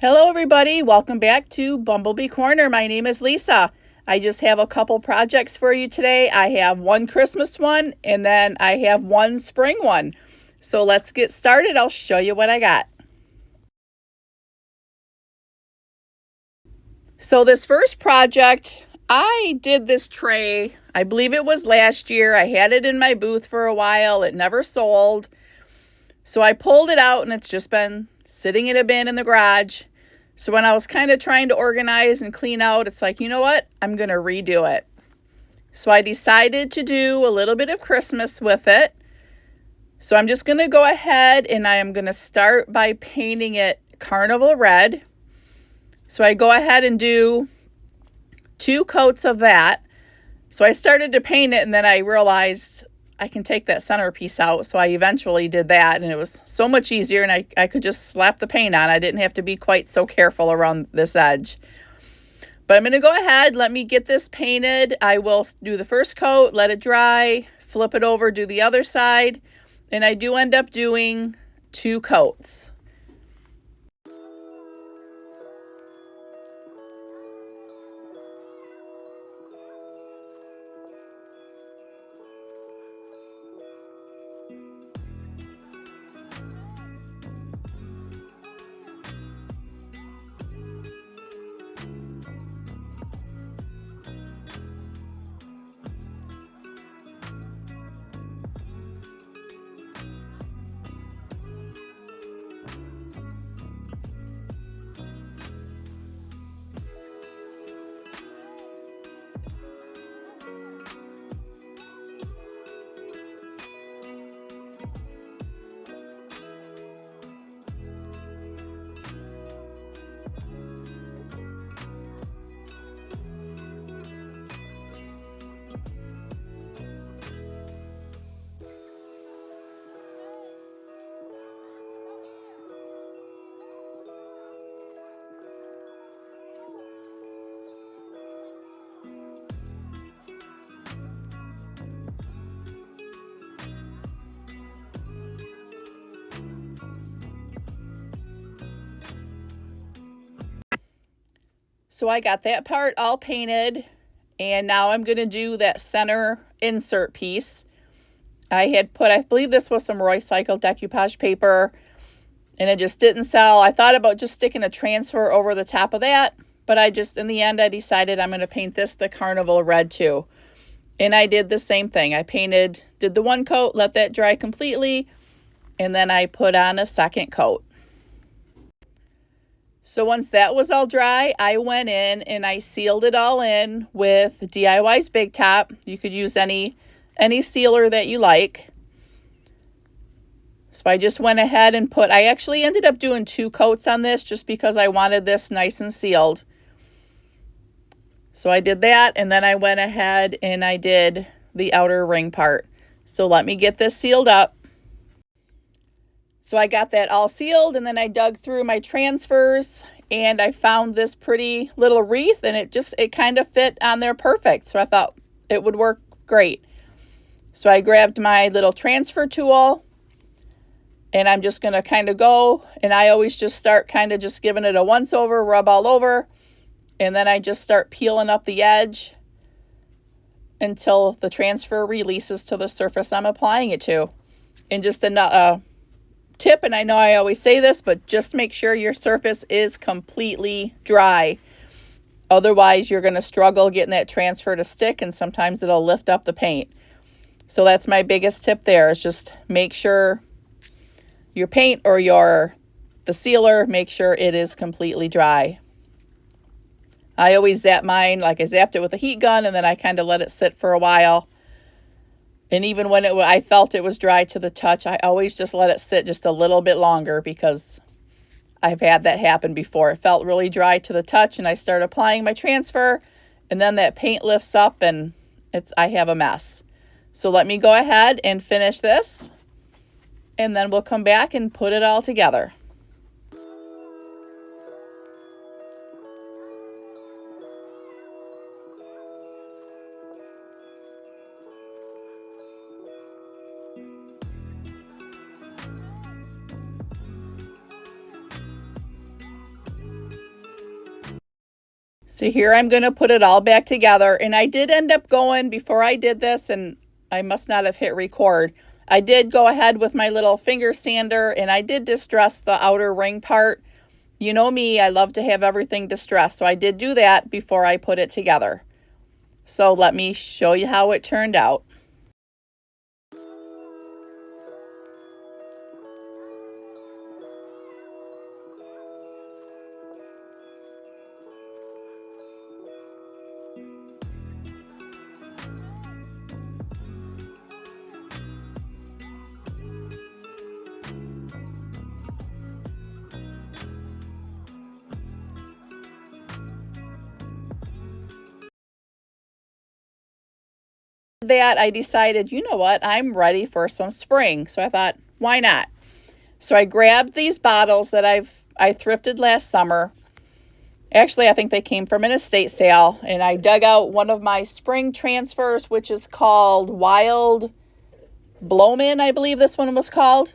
Hello everybody, welcome back to Bumblebee Corner. My name is Lisa. I just have a couple projects for you today. I have one Christmas one and then I have one spring one. So let's get started. I'll show you what I got. So this first project, I did this tray, I believe it was last year. I had it in my booth for a while. It never sold. So I pulled it out and it's just been sitting in a bin in the garage. So when I was kind of trying to organize and clean out, it's like, you know what? I'm going to redo it. So I decided to do a little bit of Christmas with it. So I'm just going to go ahead and I am going to start by painting it carnival red. So I go ahead and do 2 coats of that. So I started to paint it and then I realized I can take that centerpiece out. So I eventually did that and it was so much easier and I could just slap the paint on. I didn't have to be quite so careful around this edge. But I'm going to go ahead, let me get this painted. I will do the first coat, let it dry, flip it over, do the other side. And I do end up doing 2 coats. So I got that part all painted and now I'm going to do that center insert piece. I had put, I believe this was some recycled decoupage paper and it just didn't sell. I thought about just sticking a transfer over the top of that, but in the end, I decided I'm going to paint this the carnival red too. And I did the same thing. I did the 1 coat, let that dry completely, and then I put on a second coat. So once that was all dry, I went in and I sealed it all in with DIY's Big Top. You could use any sealer that you like. So I just went ahead and I actually ended up doing 2 coats on this just because I wanted this nice and sealed. So I did that and then I went ahead and I did the outer ring part. So let me get this sealed up. So I got that all sealed and then I dug through my transfers and I found this pretty little wreath and it kind of fit on there perfect. So I thought it would work great. So I grabbed my little transfer tool and I'm just going to kind of go, and I always just start kind of just giving it a once over, rub all over, and then I just start peeling up the edge until the transfer releases to the surface I'm applying it to. And just a tip, and I know I always say this, but just make sure your surface is completely dry. Otherwise, you're going to struggle getting that transfer to stick, and sometimes it'll lift up the paint. So that's my biggest tip there, is just make sure your paint or the sealer, make sure it is completely dry. I always zap mine, like I zapped it with a heat gun, and then I kind of let it sit for a while. And even when I felt it was dry to the touch, I always just let it sit just a little bit longer because I've had that happen before. It felt really dry to the touch and I start applying my transfer and then that paint lifts up and I have a mess. So let me go ahead and finish this and then we'll come back and put it all together. So here I'm going to put it all back together. And I did end up going, before I did this, and I must not have hit record, I did go ahead with my little finger sander and I did distress the outer ring part. You know me, I love to have everything distressed. So I did do that before I put it together. So let me show you how it turned out. That I decided, you know what, I'm ready for some spring. So I thought, why not? So I grabbed these bottles that I thrifted last summer. Actually, I think they came from an estate sale, and I dug out one of my spring transfers, which is called Wild Blowman, I believe this one was called.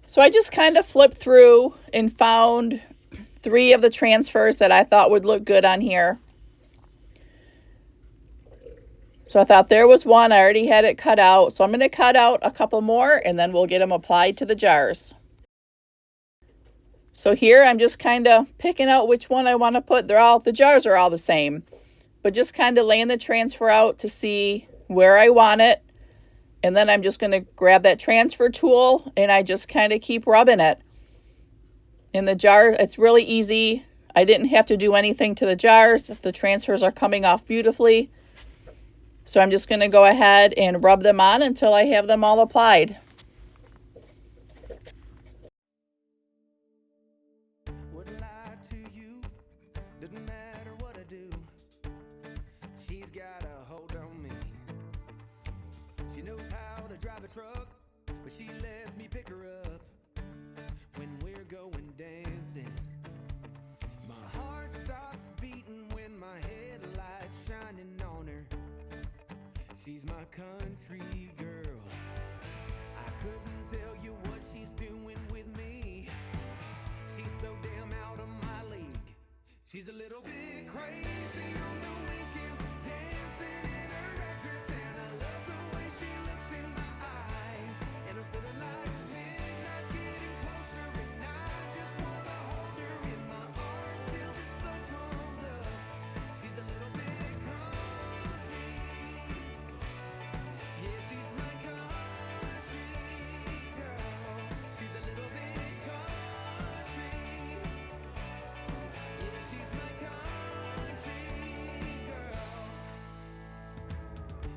So I just kind of flipped through and found 3 of the transfers that I thought would look good on here. So I thought there was one. I already had it cut out. So I'm going to cut out a couple more and then we'll get them applied to the jars. So here I'm just kind of picking out which one I want to put. The jars are all the same, but just kind of laying the transfer out to see where I want it. And then I'm just going to grab that transfer tool and I just kind of keep rubbing it. In the jar, it's really easy. I didn't have to do anything to the jars. If the transfers are coming off beautifully. So I'm just going to go ahead and rub them on until I have them all applied. Wouldn't lie to you, doesn't matter what I do. She's got a hold on me. She knows how to drive a truck, but she lets me pick her up when we're going dancing. My heart stops beating when my headlights shining on her. She's my country girl. I couldn't tell you what she's doing with me. She's so damn out of my league. She's a little bit crazy on the weekends, dancing in her red dress, and I love the way she looks in my eyes. And I'm feeling like midnight's getting closer, and I just wanna hold her in my arms till the sun comes up. She's a little bit country. Yeah, she's my country girl. She's a little bit country. Yeah, she's my country girl.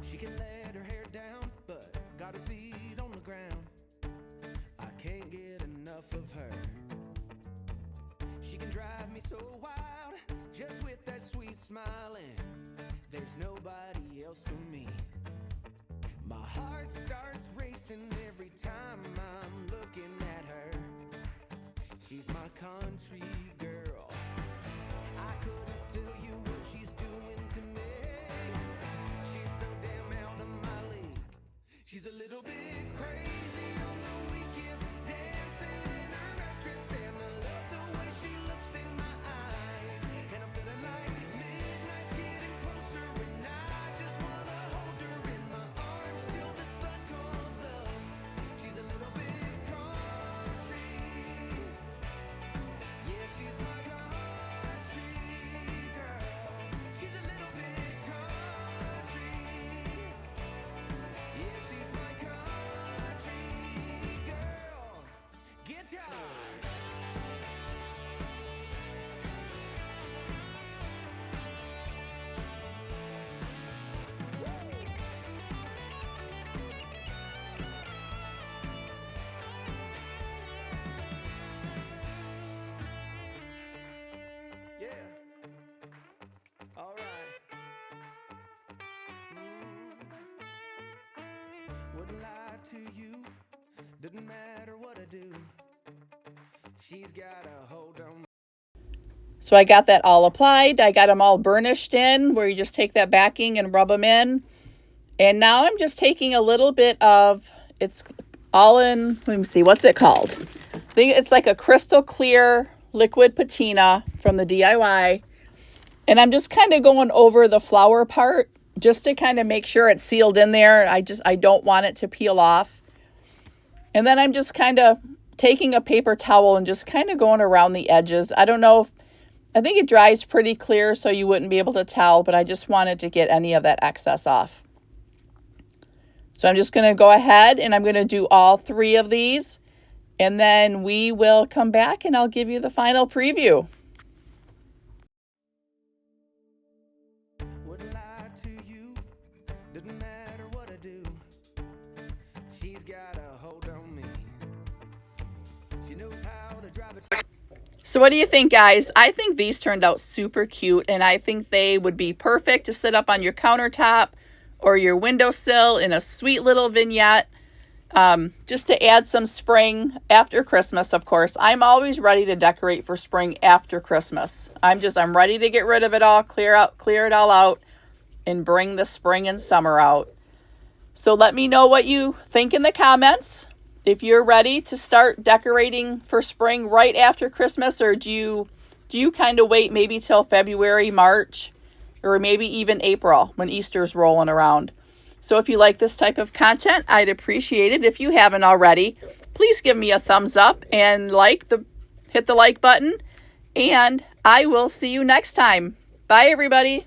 She can let her hair down, but got her feet on the ground. I can't get enough of her. She can drive me so wild, just with that sweet smiling. There's nobody else for me. My heart starts racing every time I'm looking at her. She's my country girl. I couldn't tell you what she's doing to me. She's so damn out of my league. She's a little bit crazy on the weekends, dancing in her red dress, and I love the way she looks in my eyes. And I'm feeling like midnight's getting closer, and I just wanna hold her in my arms till the sun comes up. She's a little bit country. Yeah, she's my country girl. She's a little bit country. Yeah, she's my country girl. Guitar. Yeah. All right. Wouldn't lie to you. Doesn't matter what I do. She's got a hold on me. So I got that all applied. I got them all burnished in, where you just take that backing and rub them in. And now I'm just taking a little bit of, it's all in, let me see, what's it called? I think it's like a crystal clear liquid patina from the DIY. And I'm just kind of going over the flower part just to kind of make sure it's sealed in there. I don't want it to peel off. And then I'm just kind of taking a paper towel and just kind of going around the edges. I don't know if, I think it dries pretty clear so you wouldn't be able to tell, but I just wanted to get any of that excess off. So I'm just going to go ahead and I'm going to do all 3 of these, and then we will come back and I'll give you the final preview. Wouldn't lie to you, doesn't matter what I do. She's got a hold on me. She knows how to drive a truck. So what do you think, guys? I think these turned out super cute, and I think they would be perfect to sit up on your countertop or your windowsill in a sweet little vignette, just to add some spring after Christmas. Of course, I'm always ready to decorate for spring after Christmas. I'm ready to get rid of it all, clear it all out, and bring the spring and summer out. So let me know what you think in the comments. If you're ready to start decorating for spring right after Christmas, or do you kind of wait maybe till February, March, or maybe even April when Easter's rolling around? So if you like this type of content, I'd appreciate it. If you haven't already, please give me a thumbs up and hit the like button, and I will see you next time. Bye, everybody.